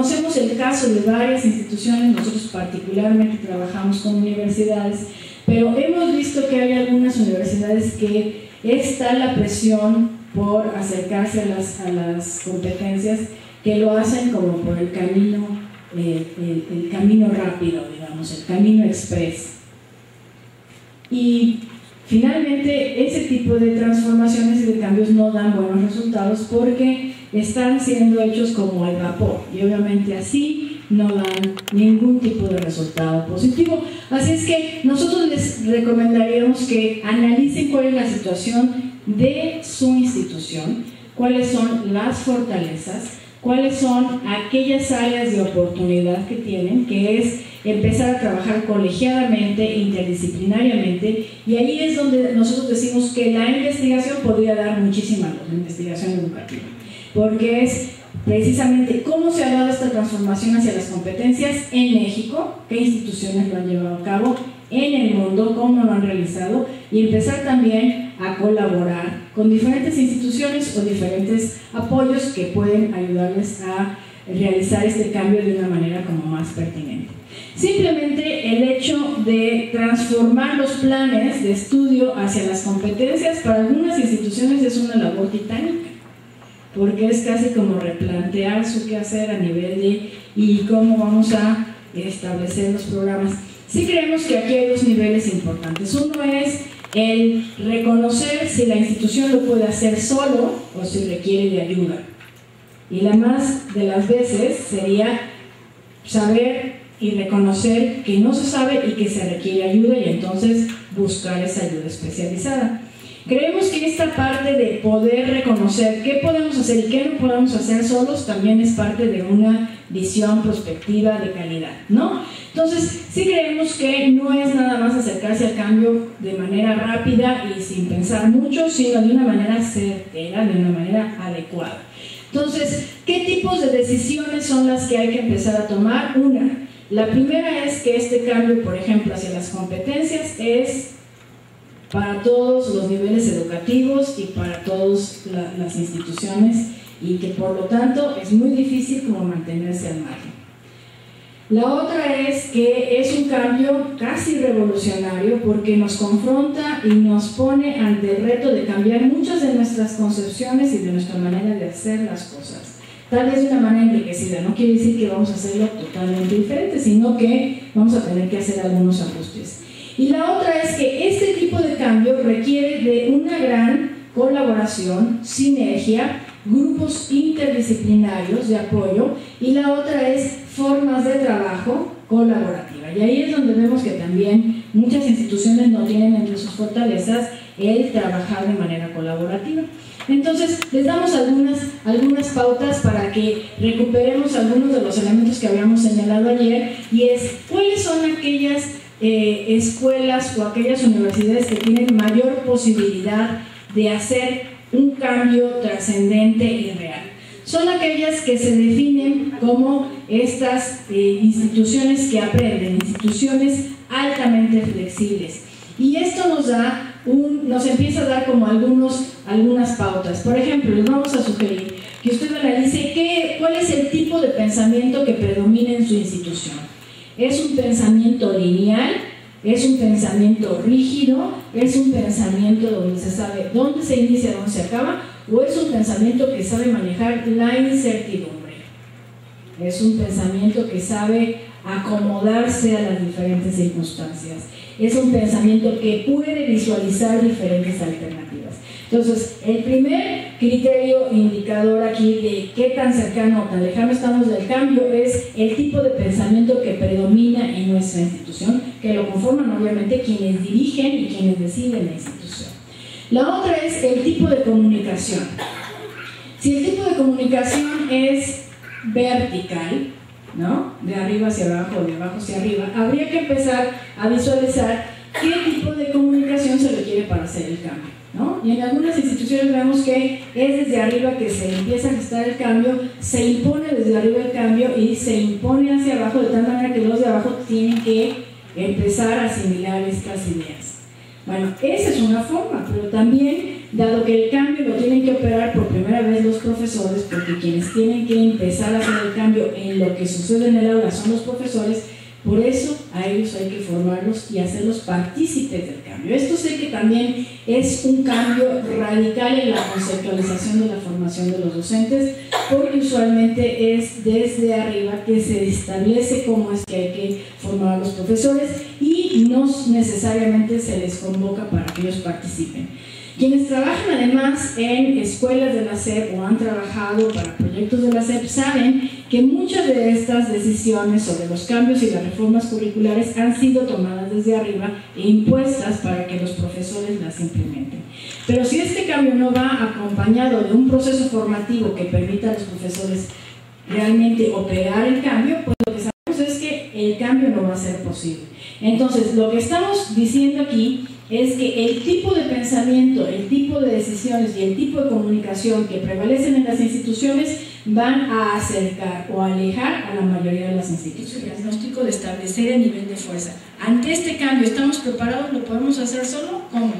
Conocemos el caso de varias instituciones, nosotros particularmente trabajamos con universidades, pero hemos visto que hay algunas universidades que es tal la presión por acercarse a las competencias que lo hacen como por el camino rápido, digamos, el camino express. Y finalmente ese tipo de transformaciones y de cambios no dan buenos resultados porque están siendo hechos como al vapor y obviamente así no dan ningún tipo de resultado positivo. Así es que nosotros les recomendaríamos que analicen cuál es la situación de su institución, cuáles son las fortalezas, cuáles son aquellas áreas de oportunidad que tienen, que es empezar a trabajar colegiadamente, interdisciplinariamente, y ahí es donde nosotros decimos que la investigación podría dar muchísima luz, la investigación educativa, porque es precisamente cómo se ha dado esta transformación hacia las competencias en México, qué instituciones lo han llevado a cabo, en el mundo, cómo lo han realizado, y empezar también a colaborar con diferentes instituciones o diferentes apoyos que pueden ayudarles a realizar este cambio de una manera como más pertinente. Simplemente el hecho de transformar los planes de estudio hacia las competencias para algunas instituciones es una labor titánica, porque es casi como replantear su quehacer a nivel de y cómo vamos a establecer los programas. Sí creemos que aquí hay dos niveles importantes. Uno es el reconocer si la institución lo puede hacer solo o si requiere de ayuda. Y la más de las veces sería saber y reconocer que no se sabe y que se requiere ayuda y entonces buscar esa ayuda especializada. Creemos que esta parte de poder reconocer qué podemos hacer y qué no podemos hacer solos también es parte de una visión prospectiva de calidad, ¿no? Entonces, sí creemos que no es nada más acercarse al cambio de manera rápida y sin pensar mucho, sino de una manera certera, de una manera adecuada. Entonces, ¿qué tipos de decisiones son las que hay que empezar a tomar? La primera es que este cambio, por ejemplo, hacia las competencias es para todos los niveles educativos y para todas las instituciones y que por lo tanto es muy difícil como mantenerse al margen. La otra es que es un cambio casi revolucionario porque nos confronta y nos pone ante el reto de cambiar muchas de nuestras concepciones y de nuestra manera de hacer las cosas. Tal vez de una manera enriquecida, no quiere decir que vamos a hacerlo totalmente diferente, sino que vamos a tener que hacer algunos ajustes. Y la otra es que este tipo de cambio requiere de una gran colaboración, sinergia, grupos interdisciplinarios de apoyo y la otra es formas de trabajo colaborativa. Y ahí es donde vemos que también muchas instituciones no tienen entre sus fortalezas el trabajar de manera colaborativa. Entonces, les damos algunas pautas para que recuperemos algunos de los elementos que habíamos señalado ayer y es cuáles son aquellas escuelas o aquellas universidades que tienen mayor posibilidad de hacer un cambio trascendente y real. Son aquellas que se definen como estas instituciones que aprenden, instituciones altamente flexibles. Y esto nos empieza a dar como algunas pautas. Por ejemplo, les vamos a sugerir que usted analice cuál es el tipo de pensamiento que predomina en su institución. ¿Es un pensamiento lineal? ¿Es un pensamiento rígido? ¿Es un pensamiento donde se sabe dónde se inicia y dónde se acaba? ¿O es un pensamiento que sabe manejar la incertidumbre? ¿Es un pensamiento que sabe acomodarse a las diferentes circunstancias? ¿Es un pensamiento que puede visualizar diferentes alternativas? Entonces, el primer criterio indicador aquí de qué tan cercano o tan lejano estamos del cambio es el tipo de pensamiento que predomina en nuestra institución, que lo conforman obviamente quienes dirigen y quienes deciden la institución. La otra es el tipo de comunicación. Si el tipo de comunicación es vertical, ¿no? De arriba hacia abajo o de abajo hacia arriba, habría que empezar a visualizar qué tipo de comunicación se requiere para hacer el cambio, ¿no? Y en algunas instituciones vemos que es desde arriba que se empieza a gestar el cambio, se impone desde arriba el cambio y se impone hacia abajo de tal manera que los de abajo tienen que empezar a asimilar estas ideas. Bueno, esa es una forma, pero también, dado que el cambio lo tienen que operar por primera vez los profesores, porque quienes tienen que empezar a hacer el cambio cambio en lo que sucede en el aula son los profesores. Por eso a ellos hay que formarlos y hacerlos partícipes del cambio. Esto sé que también es un cambio radical en la conceptualización de la formación de los docentes, porque usualmente es desde arriba que se establece cómo es que hay que formar a los profesores y no necesariamente se les convoca para que ellos participen. Quienes trabajan además en escuelas de la SEP o han trabajado para proyectos de la SEP saben que muchas de estas decisiones sobre los cambios y las reformas curriculares han sido tomadas desde arriba e impuestas para que los profesores las implementen. Pero si este cambio no va acompañado de un proceso formativo que permita a los profesores realmente operar el cambio, pues lo que sabemos es que el cambio no va a ser posible. Entonces, lo que estamos diciendo aquí es que el tipo de pensamiento, el tipo de decisiones y el tipo de comunicación que prevalecen en las instituciones van a acercar o alejar a la mayoría de las instituciones. El diagnóstico de establecer el nivel de fuerza. Ante este cambio, ¿estamos preparados? ¿Lo podemos hacer solo? ¿Cómo?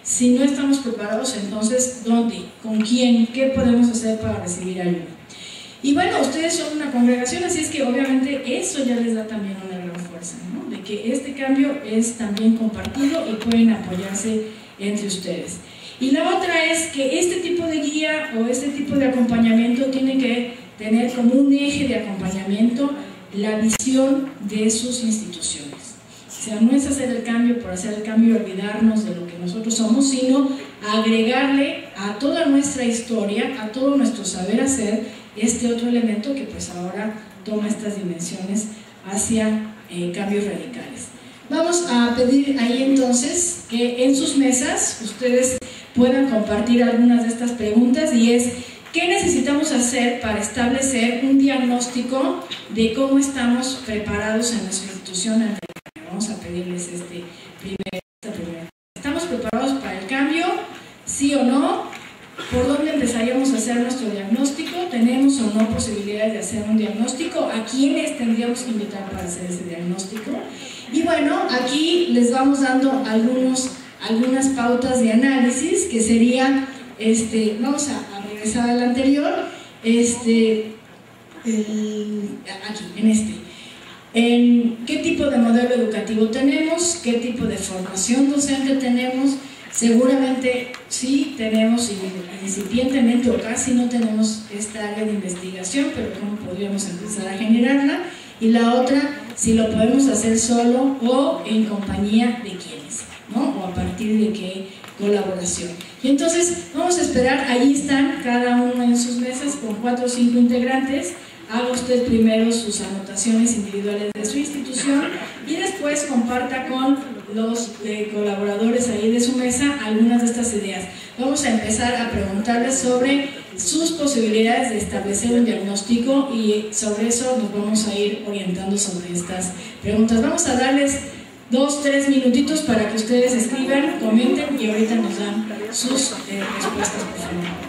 Si no estamos preparados, entonces, ¿dónde? ¿Con quién? ¿Qué podemos hacer para recibir ayuda? Y bueno, ustedes son una congregación, así es que obviamente eso ya les da también una gran fuerza, ¿no? De que este cambio es también compartido y pueden apoyarse entre ustedes. Y la otra es que este tipo de guía o este tipo de acompañamiento tiene que tener como un eje de acompañamiento la visión de sus instituciones. O sea, no es hacer el cambio por hacer el cambio y olvidarnos de lo que nosotros somos, sino agregarle a toda nuestra historia, a todo nuestro saber hacer, este otro elemento que pues ahora toma estas dimensiones hacia cambios radicales. Vamos a pedir ahí entonces que en sus mesas ustedes puedan compartir algunas de estas preguntas, y es: ¿qué necesitamos hacer para establecer un diagnóstico de cómo estamos preparados en nuestra institución ante el cambio? Vamos a pedirles esta primera. ¿Estamos preparados para el cambio? ¿Sí o no? ¿Por dónde empezaríamos a hacer nuestro diagnóstico? ¿Tenemos o no posibilidades de hacer un diagnóstico? ¿A quiénes tendríamos que invitar para hacer ese diagnóstico? Y bueno, aquí les vamos dando algunas pautas de análisis que serían, vamos a regresar al anterior, aquí, en qué tipo de modelo educativo tenemos, qué tipo de formación docente tenemos. Seguramente sí tenemos, incipientemente o casi no tenemos esta área de investigación, pero cómo podríamos empezar a generarla. Y la otra, si lo podemos hacer solo o en compañía de quiénes, ¿no? O a partir de qué colaboración. Y entonces vamos a esperar, ahí están cada uno en sus mesas con 4 o 5 integrantes. Haga usted primero sus anotaciones individuales de su institución y después comparta con los colaboradores ahí de su mesa algunas de estas ideas. Vamos a empezar a preguntarles sobre sus posibilidades de establecer un diagnóstico, y sobre eso nos vamos a ir orientando sobre estas preguntas. Vamos a darles 2 o 3 minutitos para que ustedes escriban, comenten y ahorita nos dan sus respuestas, por favor.